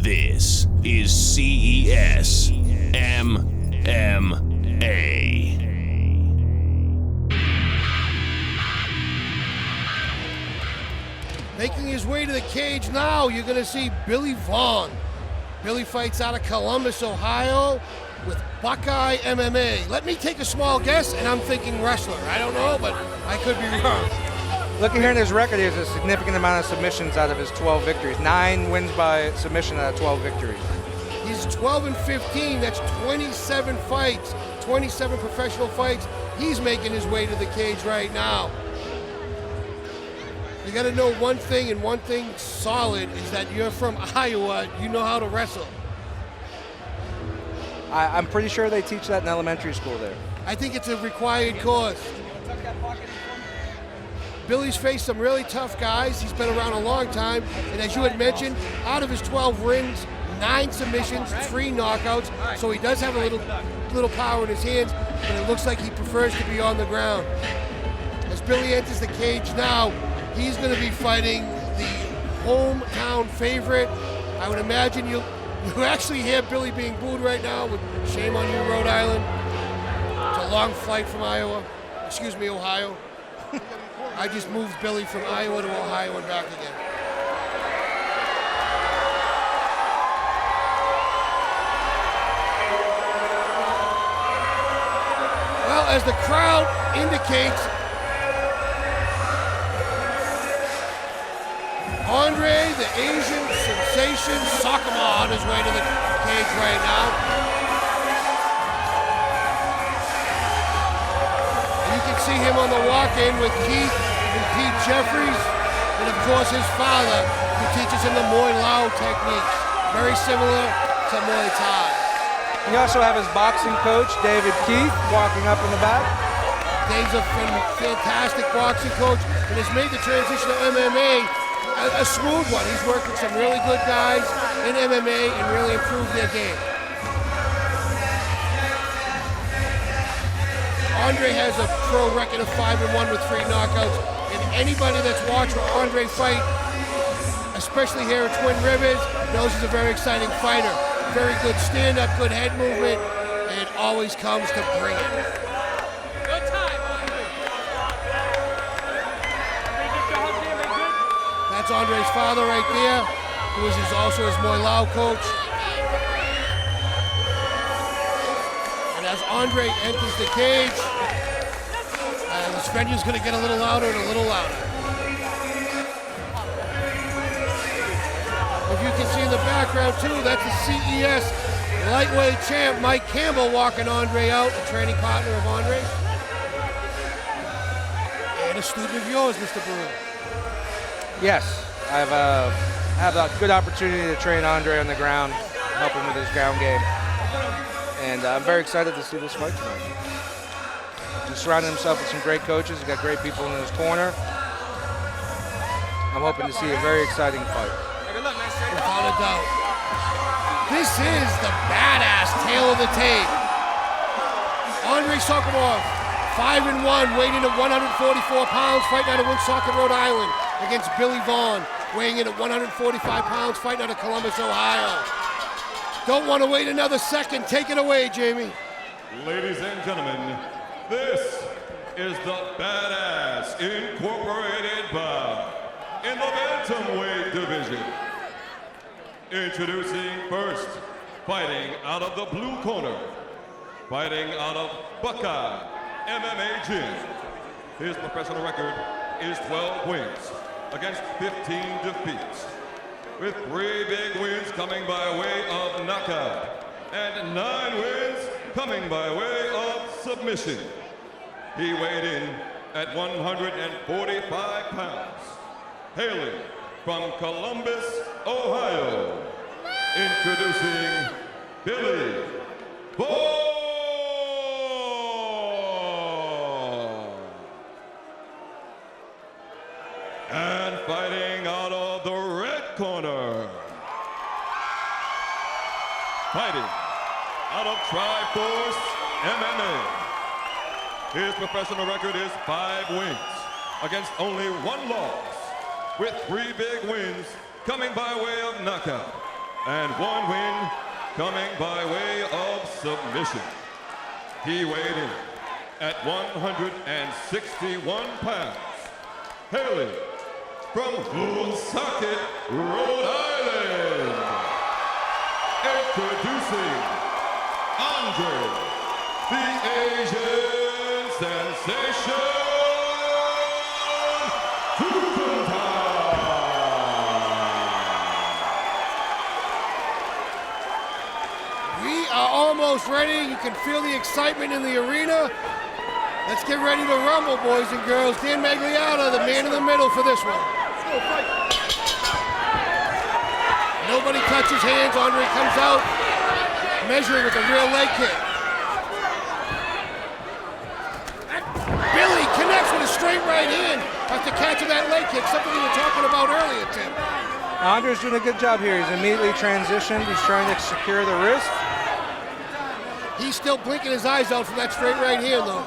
This is CES MMA. Making his way to the cage now, you're going to see Billy Vaugghn. Billy fights out of Columbus, Ohio with Buckeye MMA. Let me take a small guess, and I'm thinking wrestler. I don't know, but I could be wrong. Looking here in his record, he has a significant amount of submissions out of his 12 victories. 9 wins by submission out of 12 victories. He's 12 and 15. That's 27 fights, 27 professional fights. He's making his way to the cage right now. You got to know one thing, and one thing solid, is that you're from Iowa. You know how to wrestle. I'm pretty sure they teach that in elementary school there. I think it's a required course. Billy's faced some really tough guys. He's been around a long time. And as you had mentioned, out of his 12 wins, 9 submissions, 3 knockouts. So he does have a little power in his hands, but it looks like he prefers to be on the ground. As Billy enters the cage now, he's going to be fighting the hometown favorite. I would imagine you actually hear Billy being booed right now with shame on you, Rhode Island. It's a long flight from Ohio. I just moved Billy from Iowa to Ohio and back again. Well, as the crowd indicates, Andre, the Asian sensation, SOUKHAMTHATH on his way to the cage right now. You can see him on the walk-in with Keith and Pete Jeffries, and of course his father, who teaches him the Muay Lao techniques, very similar to Muay Thai. You also have his boxing coach, David Keith, walking up in the back. Dave's a fantastic boxing coach and has made the transition to MMA a smooth one. He's worked with some really good guys in MMA and really improved their game. Andre has a pro record of 5-1 with 3 knockouts, and anybody that's watched Andre fight, especially here at Twin Rivers, knows he's a very exciting fighter. Very good stand-up, good head movement, and always comes to bring it. Good time, Andre. That's Andre's father right there, who is also his Muay Lao coach. And as Andre enters the cage, this venue's going to get a little louder and a little louder. If you can see in the background too, that's the CES lightweight champ Mike Campbell walking Andre out, a training partner of Andre. And a student of yours, Mr. Brewer. Yes, I've had a good opportunity to train Andre on the ground, help him with his ground game. And I'm very excited to see this fight tonight. He's surrounded himself with some great coaches. He's got great people in his corner. I'm hoping to see a very exciting fight. Without a doubt. This is the badass tale of the tape. Andre SOUKHAMTHATH, 5-1, weighing in at 144 pounds, fighting out of Woonsocket, Rhode Island, against Billy Vaughan, weighing in at 145 pounds, fighting out of Columbus, Ohio. Don't want to wait another second. Take it away, Jamie. Ladies and gentlemen, this is the Badass Incorporated bout in the bantamweight division. Introducing first, fighting out of the blue corner, fighting out of Buckeye MMA Gym. His professional record is 12 wins against 15 defeats, with 3 big wins coming by way of knockout and 9 wins coming by way of submission. He weighed in at 145 pounds, hailing from Columbus, Ohio, introducing Billy Vaughan. And fighting out of the red corner, fighting out of Triforce MMA. His professional record is 5 wins against only 1 loss, with 3 big wins coming by way of knockout And one win coming by way of submission. He weighed in at 161 pounds. Hailing from Woonsocket, Rhode Island. Introducing Andre, the Asian sensation, We are almost ready. You can feel the excitement in the arena. Let's get ready to rumble, boys and girls. Dan Magliata, the man in the middle for this one. Nobody touches hands. Andre comes out, measuring with a rear leg kick. Billy connects with a straight right hand after catching that leg kick, something we were talking about earlier, Tim. Andre's doing a good job here. He's immediately transitioned. He's trying to secure the wrist. He's still blinking his eyes out from that straight right hand, though.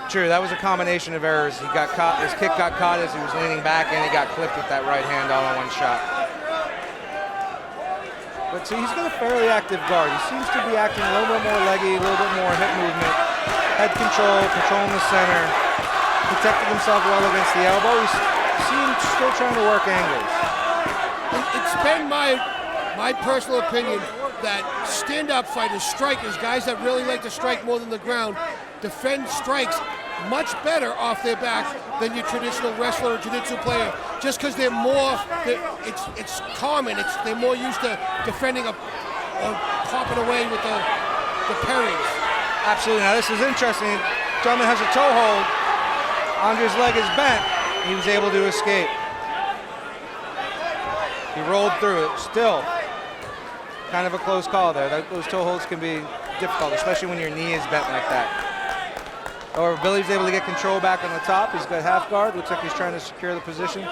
True, that was a combination of errors. He got caught, his kick got caught as he was leaning back, and he got clipped with that right hand all in one shot. But see, he's got a fairly active guard. He seems to be acting a little bit more leggy, a little bit more hip movement, head control, controlling the center, protected himself well against the elbow. He seems still trying to work angles. It's been my personal opinion that stand-up fighters, strikers, guys that really like to strike more than the ground, defend strikes much better off their back than your traditional wrestler or jiu-jitsu player, just because they're more, it's common, they're more used to defending or popping away with the parries. Absolutely. Now this is interesting. Gentleman has a toe hold. Andre's leg is bent. He was able to escape. He rolled through it. Still, kind of a close call there. Those toe holds can be difficult, especially when your knee is bent like that. Or Billy's able to get control back on the top. He's got half guard. Looks like he's trying to secure the position.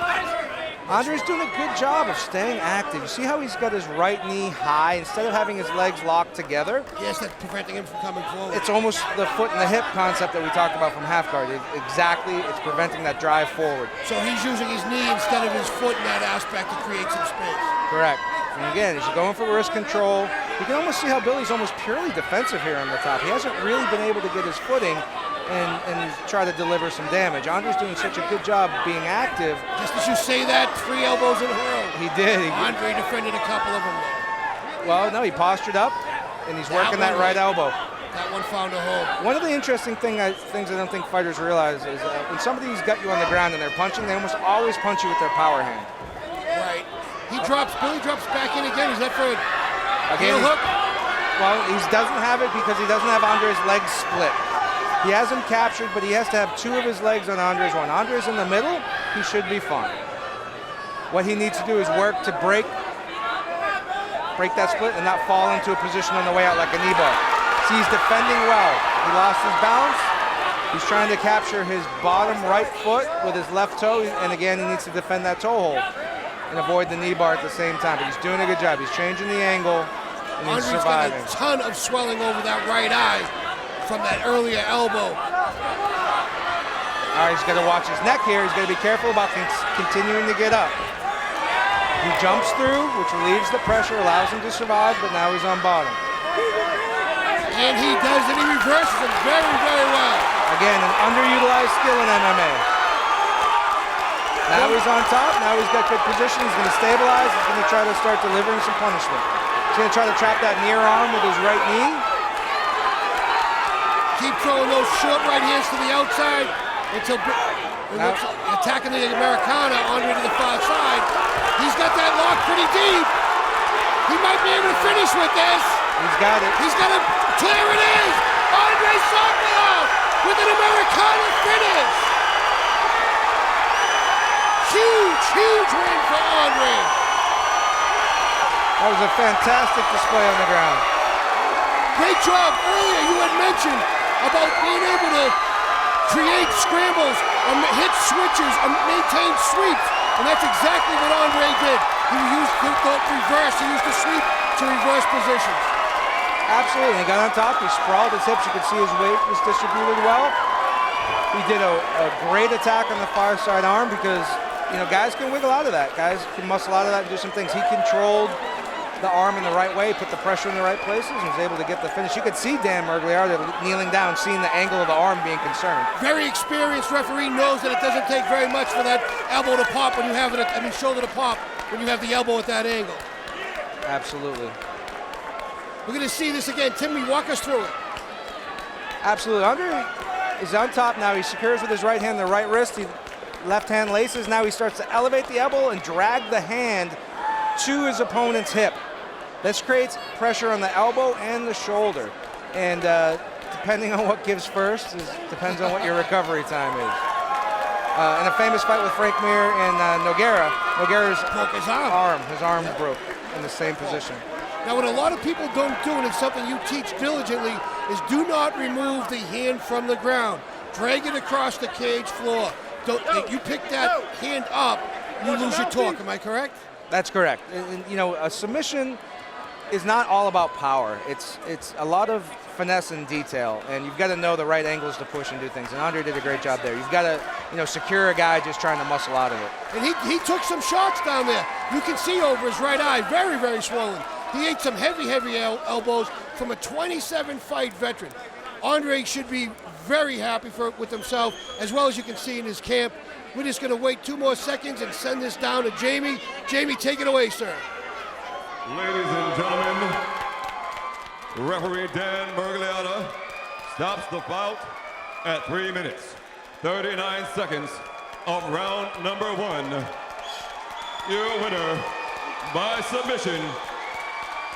Andre's doing a good job of staying active. You see how he's got his right knee high instead of having his legs locked together? Yes, that's preventing him from coming forward. It's almost the foot and the hip concept that we talked about from half guard. Exactly, it's preventing that drive forward. So he's using his knee instead of his foot in that aspect to create some space. Correct. And again, as you're going for wrist control, you can almost see how Billy's almost purely defensive here on the top. He hasn't really been able to get his footing and try to deliver some damage. Andre's doing such a good job being active. Just as you say that, 3 elbows in a row. He did. Andre defended a couple of them, though. Well, no, he postured up, and he's working that right elbow. That one found a hole. One of the interesting things I don't think fighters realize is when somebody's got you on the ground and they're punching, they almost always punch you with their power hand. Right. Billy drops back in again. Is that for a heel hook? Well, he doesn't have it because he doesn't have Andre's legs split. He has him captured, but he has to have 2 of his legs on Andre's one. Andre's in the middle, he should be fine. What he needs to do is work to break that split and not fall into a position on the way out like a knee bar. See, he's defending well. He lost his balance. He's trying to capture his bottom right foot with his left toe, and again, he needs to defend that toe hold and avoid the knee bar at the same time. But he's doing a good job. He's changing the angle, and he's surviving. Andre's got a ton of swelling over that right eye from that earlier elbow. All right, he's got to watch his neck here. He's got to be careful about continuing to get up. He jumps through, which relieves the pressure, allows him to survive, but now he's on bottom. And he does it. He reverses it very, very well. Again, an underutilized skill in MMA. Now he's on top. Now he's got good position. He's going to stabilize. He's going to try to start delivering some punishment. He's going to try to trap that near arm with his right knee. Keep throwing those short right hands to the outside until attacking the Americana. Andre to the far side. He's got that lock pretty deep. He might be able to finish with this. He's got it. He's got it. Clear it is. Andre Soukhamthath with an Americana finish. Huge, huge win for Andre. That was a fantastic display on the ground. Great job. Earlier you had mentioned about being able to create scrambles, hit switches, maintain sweeps. And that's exactly what Andre did. He used the reverse. He used the sweep to reverse positions. Absolutely. He got on top. He sprawled his hips. You could see his weight was distributed well. He did a great attack on the far side arm because, you know, guys can wiggle out of that. Guys can muscle out of that and do some things. He controlled the arm in the right way, put the pressure in the right places, and was able to get the finish. You could see Dan Mergliardi kneeling down, seeing the angle of the arm being concerned. Very experienced referee knows that it doesn't take very much for that elbow to pop when you have it, shoulder to pop when you have the elbow at that angle. Absolutely. We're going to see this again. Timmy, walk us through it. Absolutely. Andre is on top now. He secures with his right hand the right wrist. He left hand laces. Now he starts to elevate the elbow and drag the hand to his opponent's hip. This creates pressure on the elbow and the shoulder. And depending on what gives first, depends on what your recovery time is. In a famous fight with Frank Mir and Nogueira, Nogueira's broke his arm broke in the same position. Now, what a lot of people don't do, and it's something you teach diligently, is do not remove the hand from the ground. Drag it across the cage floor. You pick that hand up, you lose your torque. Am I correct? That's correct. And, you know, a submission is not all about power. It's a lot of finesse and detail, and you've got to know the right angles to push and do things. And Andre did a great job there. You've got to, you know, secure a guy just trying to muscle out of it. And he took some shots down there. You can see over his right eye, very, very swollen. He ate some heavy elbows from a 27-fight veteran. Andre should be very happy with himself, as well as you can see in his camp. We're just going to wait 2 more seconds and send this down to Jamie. Jamie, take it away, sir. Ladies and gentlemen, referee Dan Mergliardi stops the bout at 3 minutes, 39 seconds of round number 1. Your winner by submission,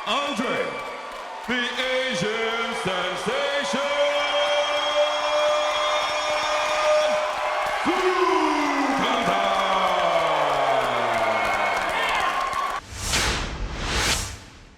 Andre, the Asian Sensation.